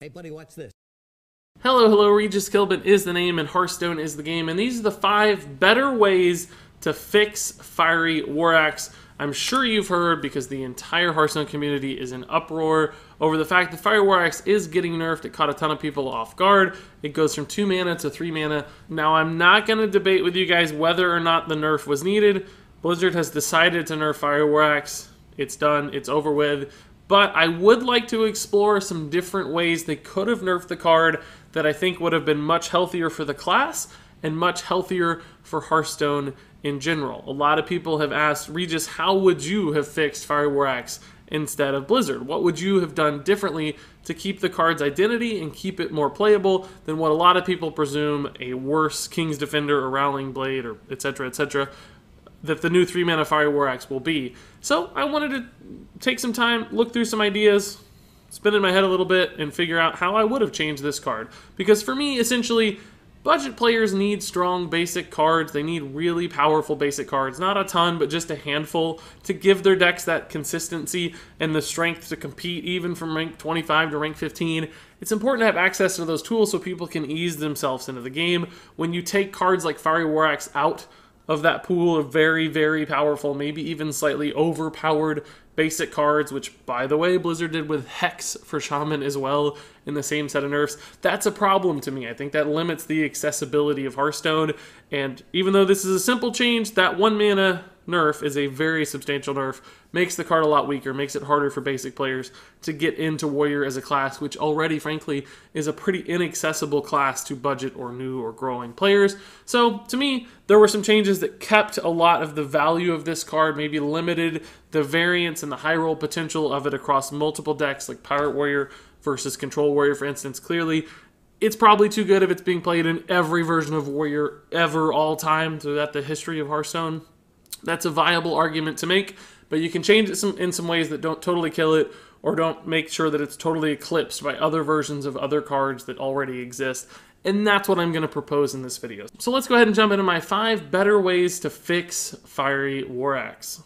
Hey buddy, watch this. Hello, Regis Kilbin is the name and Hearthstone is the game, and these are the 5 better ways to fix Fiery War Axe. I'm sure you've heard, because the entire Hearthstone community is in uproar over the fact that Fiery War Axe is getting nerfed. It caught a ton of people off guard. It goes from 2 mana to 3 mana. Now, I'm not going to debate with you guys whether or not the nerf was needed. Blizzard has decided to nerf Fiery War Axe. It's done. It's over with. But I would like to explore some different ways they could have nerfed the card that I think would have been much healthier for the class and much healthier for Hearthstone in general. A lot of people have asked, Regis, how would you have fixed Fiery War Axe instead of Blizzard? What would you have done differently to keep the card's identity and keep it more playable than what a lot of people presume a worse King's Defender or Rowling Blade or etc. that the new 3-mana Fiery War Axe will be. So I wanted to take some time, look through some ideas, spin in my head a little bit, and figure out how I would have changed this card. Because for me, essentially, budget players need strong basic cards. They need really powerful basic cards. Not a ton, but just a handful to give their decks that consistency and the strength to compete even from rank 25 to rank 15. It's important to have access to those tools so people can ease themselves into the game. When you take cards like Fiery War Axe out of that pool of very, very powerful, maybe even slightly overpowered basic cards, which, by the way, Blizzard did with Hex for Shaman as well in the same set of nerfs, that's a problem to me. I think that limits the accessibility of Hearthstone, and even though this is a simple change, that 1 mana nerf is a very substantial nerf, makes the card a lot weaker, makes it harder for basic players to get into Warrior as a class, which already, frankly, is a pretty inaccessible class to budget or new or growing players. So, to me, there were some changes that kept a lot of the value of this card, maybe limited the variance and the high roll potential of it across multiple decks, like Pirate Warrior versus Control Warrior, for instance. Clearly, it's probably too good if it's being played in every version of Warrior ever, all time, throughout the history of Hearthstone. That's a viable argument to make, but you can change it in some ways that don't totally kill it or don't make sure that it's totally eclipsed by other versions of other cards that already exist, and that's what I'm going to propose in this video. So let's go ahead and jump into my 5 better ways to fix Fiery War Axe.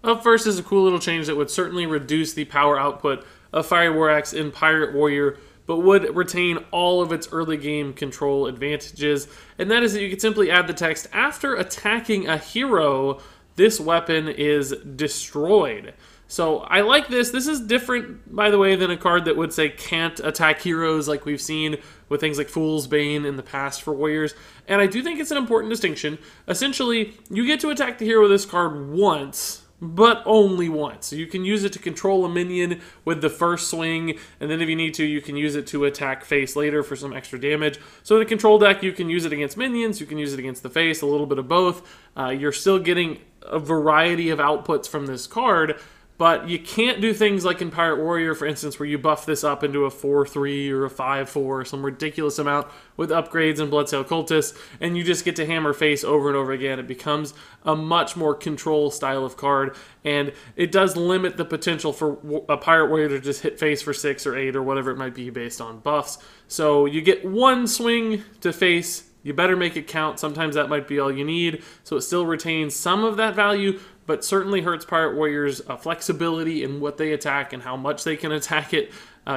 Up first is a cool little change that would certainly reduce the power output of Fiery War Axe in Pirate Warrior, but would retain all of its early game control advantages, and that is that you could simply add the text, after attacking a hero, this weapon is destroyed. So I like this. This is different, by the way, than a card that would say can't attack heroes like we've seen with things like Fool's Bane in the past for Warriors, and I do think it's an important distinction. Essentially, you get to attack the hero with this card once, but only once. So you can use it to control a minion with the first swing, and then if you need to, you can use it to attack face later for some extra damage. So in a control deck, you can use it against minions, you can use it against the face, a little bit of both. You're still getting a variety of outputs from this card, but you can't do things like in Pirate Warrior, for instance, where you buff this up into a 4-3 or a 5-4 or some ridiculous amount with upgrades and Bloodsail Cultists, and you just get to hammer face over and over again. It becomes a much more control style of card, and it does limit the potential for a Pirate Warrior to just hit face for 6 or 8 or whatever it might be based on buffs. So you get one swing to face. You better make it count. Sometimes that might be all you need, so it still retains some of that value, but certainly hurts Pirate Warriors' flexibility in what they attack and how much they can attack it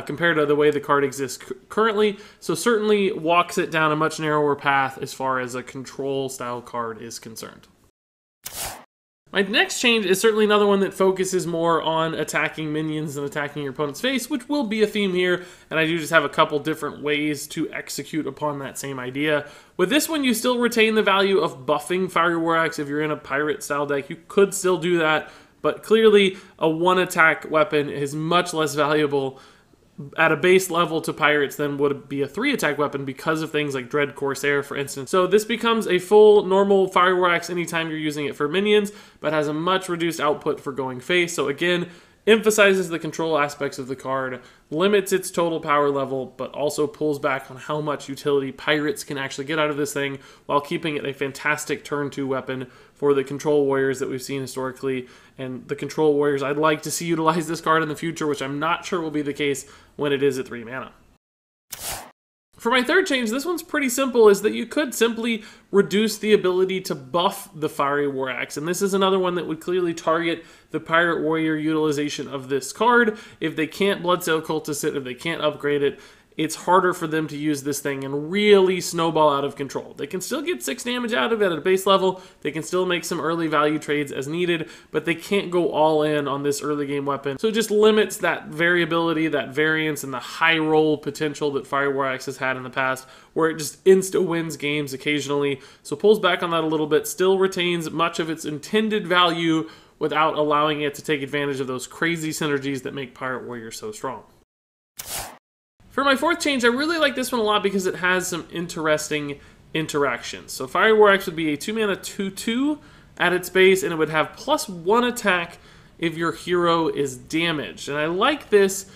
compared to the way the card exists currently. So certainly walks it down a much narrower path as far as a control-style card is concerned. My next change is certainly another one that focuses more on attacking minions than attacking your opponent's face, which will be a theme here, and I do just have a couple different ways to execute upon that same idea. With this one, you still retain the value of buffing Fiery War Axe. If you're in a pirate-style deck, you could still do that, but clearly a one-attack weapon is much less valuable at a base level to pirates than would be a 3-attack weapon because of things like Dread Corsair, for instance. So this becomes a full normal Fiery War Axe anytime you're using it for minions, but has a much reduced output for going face. So again, emphasizes the control aspects of the card, limits its total power level, but also pulls back on how much utility pirates can actually get out of this thing while keeping it a fantastic turn 2 weapon for the control warriors that we've seen historically, and the control warriors I'd like to see utilize this card in the future, which I'm not sure will be the case when it is at 3 mana. For my third change, this one's pretty simple, is that you could simply reduce the ability to buff the Fiery War Axe. And this is another one that would clearly target the Pirate Warrior utilization of this card. If they can't Bloodsail Cultist it, if they can't upgrade it, it's harder for them to use this thing and really snowball out of control. They can still get 6 damage out of it at a base level. They can still make some early value trades as needed, but they can't go all in on this early game weapon. So it just limits that variability, that variance, and the high roll potential that Fire War Axe has had in the past, where it just insta-wins games occasionally. So pulls back on that a little bit, still retains much of its intended value without allowing it to take advantage of those crazy synergies that make Pirate Warrior so strong. For my fourth change, I really like this one a lot because it has some interesting interactions. So Fiery War Axe would be a 2-mana 2/2 at its base, and it would have +1 attack if your hero is damaged. And I like this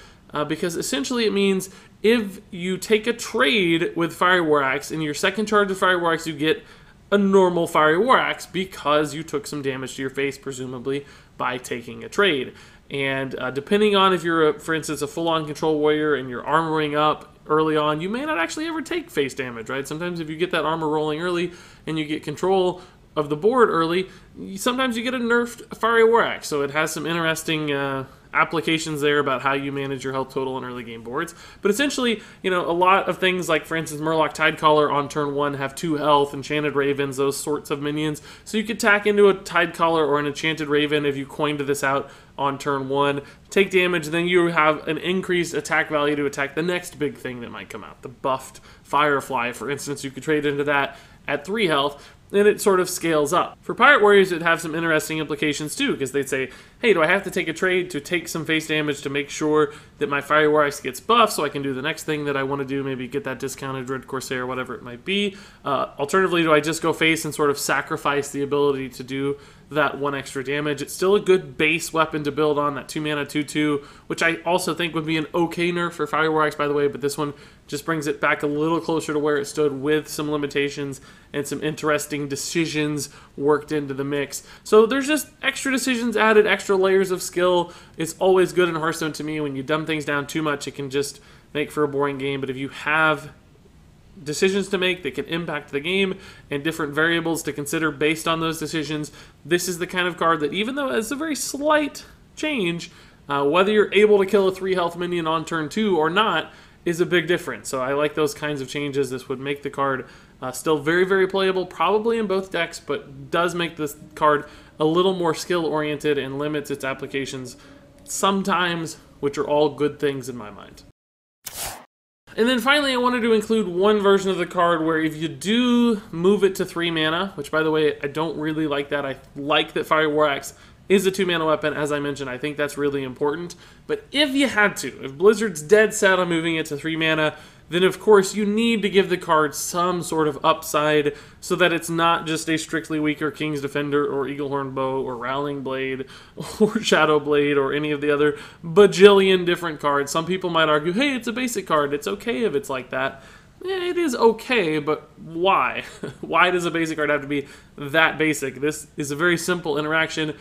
because essentially it means if you take a trade with Fiery War Axe, in your second charge of Fiery War Axe, you get a normal Fiery War Axe because you took some damage to your face, presumably, by taking a trade. And depending on if you're, for instance, a full-on control warrior and you're armoring up early on, you may not actually ever take face damage, right? Sometimes if you get that armor rolling early and you get control of the board early, sometimes you get a nerfed Fiery War Axe. So it has some interesting applications there about how you manage your health total on early game boards. But essentially, you know, a lot of things like, for instance, Murloc Tidecaller on turn 1 have 2 health, Enchanted Ravens, those sorts of minions. So you could tack into a Tidecaller or an Enchanted Raven if you coined this out on turn 1, take damage, then you have an increased attack value to attack the next big thing that might come out. The buffed Firefly, for instance, you could trade into that at 3 health, and it sort of scales up. For Pirate Warriors, it'd have some interesting implications too, because they'd say, hey, do I have to take a trade to take some face damage to make sure that my Fiery War Axe gets buffed so I can do the next thing that I want to do, maybe get that discounted Red Corsair, whatever it might be. Alternatively, do I just go face and sort of sacrifice the ability to do that 1 extra damage? It's still a good base weapon to build on, that 2-mana 2/2, which I also think would be an okay nerf for Fire War Axe, by the way, but this one just brings it back a little closer to where it stood with some limitations and some interesting decisions worked into the mix. So there's just extra decisions added, extra layers of skill. It's always good in Hearthstone to me. When you dumb things down too much, it can just make for a boring game, but if you have decisions to make that can impact the game and different variables to consider based on those decisions, this is the kind of card that, even though it's a very slight change, whether you're able to kill a 3 health minion on turn 2 or not is a big difference. So I like those kinds of changes. This would make the card still very, very playable, probably in both decks, but does make this card a little more skill-oriented and limits its applications sometimes, which are all good things in my mind. And then finally, I wanted to include one version of the card where if you do move it to 3 mana, which, by the way, I don't really like that. I like that Fire War Axe is a 2-mana weapon. As I mentioned, I think that's really important. But if you had to, if Blizzard's dead set on moving it to 3 mana, then of course you need to give the card some sort of upside so that it's not just a strictly weaker King's Defender or Eaglehorn Bow or Rowling Blade or Shadow Blade or any of the other bajillion different cards. Some people might argue, hey, it's a basic card. It's okay if it's like that. Yeah, it is okay, but why? Why does a basic card have to be that basic? This is a very simple interaction.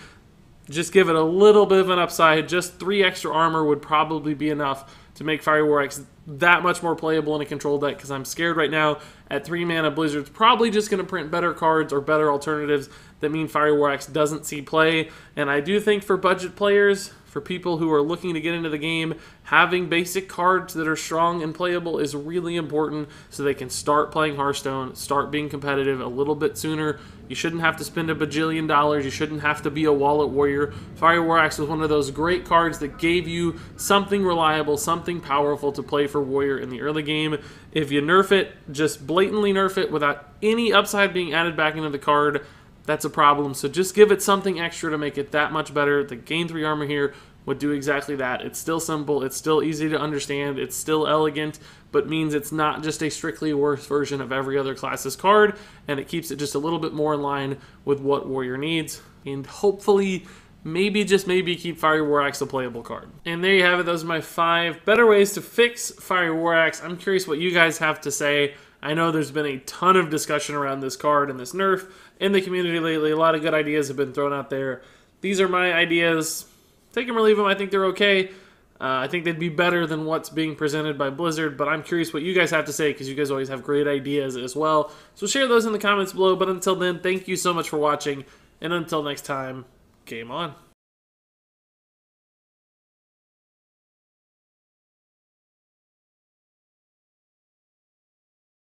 Just give it a little bit of an upside. Just 3 extra armor would probably be enough to make Fire War Axe that much more playable in a control deck, because I'm scared right now at 3 mana Blizzard's probably just going to print better cards or better alternatives that mean Fire War Axe doesn't see play. And I do think for budget players, for people who are looking to get into the game, having basic cards that are strong and playable is really important so they can start playing Hearthstone, start being competitive a little bit sooner. You shouldn't have to spend $1 bajillion. You shouldn't have to be a wallet warrior. Fire War Axe was one of those great cards that gave you something reliable, something powerful to play for Warrior in the early game. If you nerf it, just blatantly nerf it without any upside being added back into the card, that's a problem. So just give it something extra to make it that much better. The gain 3 armor here would do exactly that. It's still simple, it's still easy to understand, it's still elegant, but means it's not just a strictly worse version of every other class's card, and it keeps it just a little bit more in line with what Warrior needs, and hopefully, maybe, just maybe, keep Fire War Axe a playable card. And there you have it. Those are my 5 better ways to fix Fire War Axe. I'm curious what you guys have to say. I know there's been a ton of discussion around this card and this nerf in the community lately. A lot of good ideas have been thrown out there. These are my ideas. Take them or leave them. I think they're okay. I think they'd be better than what's being presented by Blizzard, but I'm curious what you guys have to say because you guys always have great ideas as well. So share those in the comments below, but until then, thank you so much for watching, and until next time, game on.